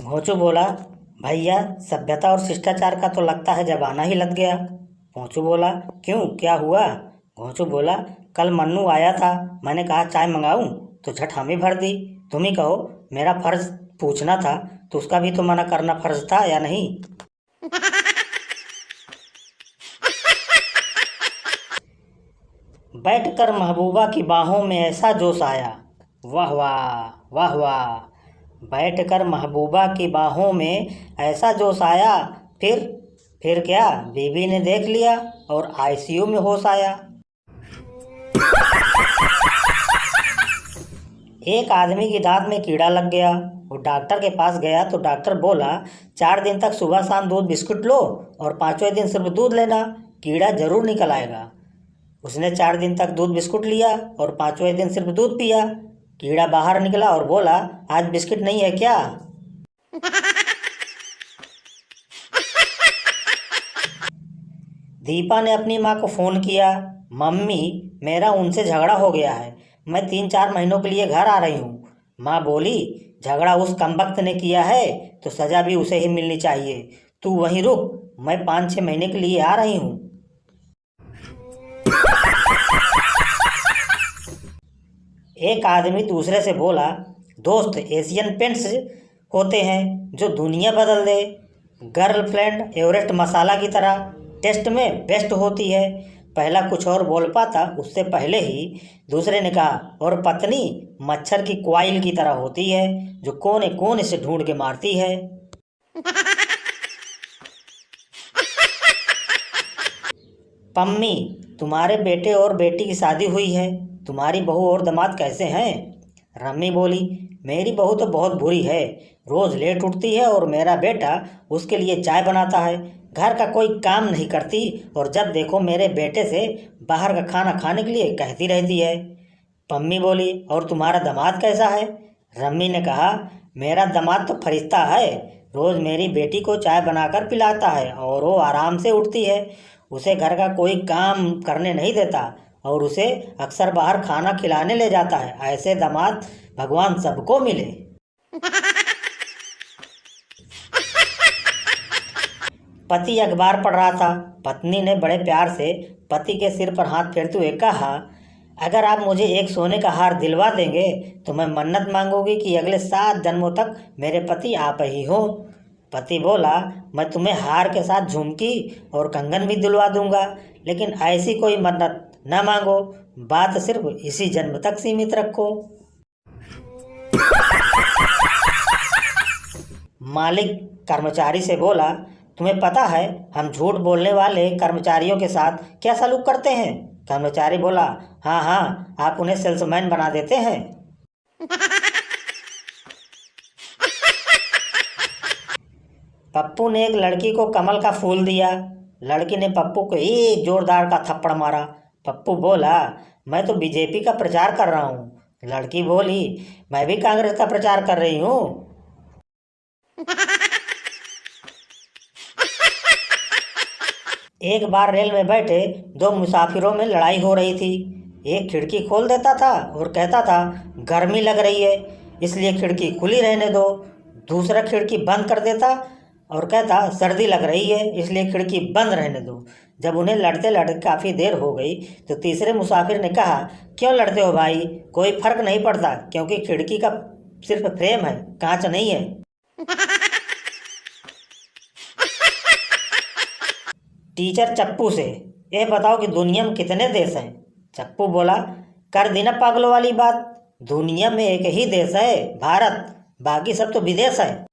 घोंचू बोला, भैया सभ्यता और शिष्टाचार का तो लगता है जमाना ही लग गया। पोंचू बोला, क्यों, क्या हुआ? घोंचू बोला, कल मन्नू आया था, मैंने कहा चाय मंगाऊं तो झट हम ही भर दी। तुम ही कहो, मेरा फर्ज पूछना था तो उसका भी तो मना करना फर्ज था या नहीं? बैठकर महबूबा की बाहों में ऐसा जोश आया, वाह वाह वाह वाह। बैठकर महबूबा की बाहों में ऐसा जोश आया, फिर क्या, बीवी ने देख लिया और आईसीयू में होश आया। एक आदमी की दांत में कीड़ा लग गया। वो डॉक्टर के पास गया तो डॉक्टर बोला, 4 दिन तक सुबह शाम दूध बिस्कुट लो और 5वें दिन सिर्फ दूध लेना, कीड़ा जरूर निकल आएगा। उसने 4 दिन तक दूध बिस्कुट लिया और 5वें दिन सिर्फ दूध पिया। कीड़ा बाहर निकला और बोला, आज बिस्किट नहीं है क्या? दीपा ने अपनी माँ को फ़ोन किया, मम्मी मेरा उनसे झगड़ा हो गया है, मैं 3-4 महीनों के लिए घर आ रही हूँ। माँ बोली, झगड़ा उस कमबख्त ने किया है तो सज़ा भी उसे ही मिलनी चाहिए, तू वहीं रुक, मैं 5-6 महीने के लिए आ रही हूँ। एक आदमी दूसरे से बोला, दोस्त एशियन पेंट्स होते हैं जो दुनिया बदल दे, गर्लफ्रेंड एवरेस्ट मसाला की तरह टेस्ट में बेस्ट होती है। पहला कुछ और बोल पाता उससे पहले ही दूसरे ने कहा, और पत्नी मच्छर की क्वाइल की तरह होती है जो कोने कोने से ढूंढ के मारती है। पम्मी, तुम्हारे बेटे और बेटी की शादी हुई है, तुम्हारी बहू और दामाद कैसे हैं? रम्मी बोली, मेरी बहू तो बहुत बुरी है, रोज़ लेट उठती है और मेरा बेटा उसके लिए चाय बनाता है, घर का कोई काम नहीं करती और जब देखो मेरे बेटे से बाहर का खाना खाने के लिए कहती रहती है। पम्मी बोली, और तुम्हारा दामाद कैसा है? रम्मी ने कहा, मेरा दामाद तो फरिश्ता है, रोज़ मेरी बेटी को चाय बनाकर पिलाता है और वो आराम से उठती है, उसे घर का कोई काम करने नहीं देता और उसे अक्सर बाहर खाना खिलाने ले जाता है। ऐसे दामाद भगवान सबको मिले। पति अखबार पढ़ रहा था, पत्नी ने बड़े प्यार से पति के सिर पर हाथ फेरते हुए कहा, अगर आप मुझे एक सोने का हार दिलवा देंगे तो मैं मन्नत मांगूंगी कि अगले 7 जन्मों तक मेरे पति आप ही हो। पति बोला, मैं तुम्हें हार के साथ झुमकी और कंगन भी दिलवा दूंगा, लेकिन ऐसी कोई मन्नत न मांगो, बात सिर्फ इसी जन्म तक सीमित रखो। मालिक कर्मचारी से बोला, तुम्हें पता है हम झूठ बोलने वाले कर्मचारियों के साथ क्या सलूक करते हैं? कर्मचारी बोला, हाँ हाँ, आप उन्हें सेल्समैन बना देते हैं। पप्पू ने एक लड़की को कमल का फूल दिया, लड़की ने पप्पू को एक जोरदार का थप्पड़ मारा। पप्पू बोला, मैं तो बीजेपी का प्रचार कर रहा हूँ। लड़की बोली, मैं भी कांग्रेस का प्रचार कर रही हूँ। एक बार रेल में बैठे 2 मुसाफिरों में लड़ाई हो रही थी। एक खिड़की खोल देता था और कहता था, गर्मी लग रही है इसलिए खिड़की खुली रहने दो। दूसरा खिड़की बंद कर देता और कहता, सर्दी लग रही है इसलिए खिड़की बंद रहने दो। जब उन्हें लड़ते लड़ते काफ़ी देर हो गई तो तीसरे मुसाफिर ने कहा, क्यों लड़ते हो भाई? कोई फर्क नहीं पड़ता क्योंकि खिड़की का सिर्फ फ्रेम है, कांच नहीं है। टीचर चप्पू से, यह बताओ कि दुनिया में कितने देश हैं? चप्पू बोला, कर दी ना पागलों वाली बात, दुनिया में एक ही देश है, भारत, बाकी सब तो विदेश है।